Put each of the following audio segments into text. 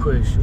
Fuji.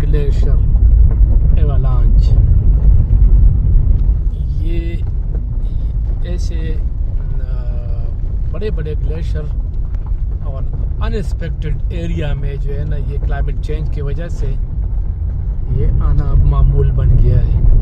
Glacier एवालांच, ये ऐसे बड़े बड़े ग्लेशियर और अनएक्सपेक्टेड एरिया में जो है ना, ये क्लाइमेट चेंज की वजह से ये आना अब मामूल बन गया है।